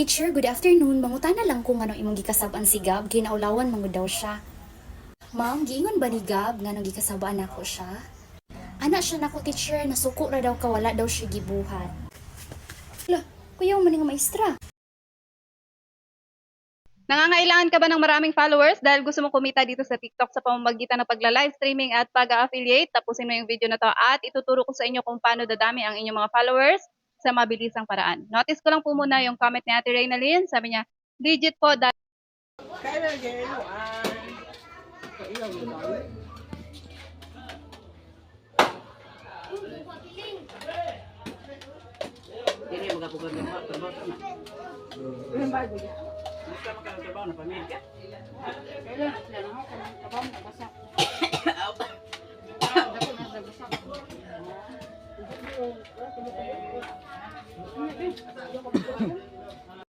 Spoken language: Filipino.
Teacher, good afternoon. Mangutana lang kung anong imong gikasab-an si Gab, ginaulawan mangud daw siya. Ma'am, giingon ba ni Gab nga nang gikasabaan ako siya? Ana siya nako teacher, nasuko ra daw ka wala daw siya gibuhat. Lah, kuyaw man nga maestra. Nangangailangan ka ba ng maraming followers dahil gusto mo kumita dito sa TikTok sa pamamagitan ng pagla-live streaming at pag-affiliate? Tapusin mo yung video na to at ituturo ko sa inyo kung paano dadami ang inyong mga followers sa mabilisang paraan. Notice ko lang po muna yung comment ni Ate Reynalyn. Sabi niya, legit po dahil Ini mga pugan ng trabaho na. Yung bago niya. Gusto mo ka ng trabaho na pamilya? Kailan sila na ako ng trabaho na basa. Dako na basa. Dako na basa.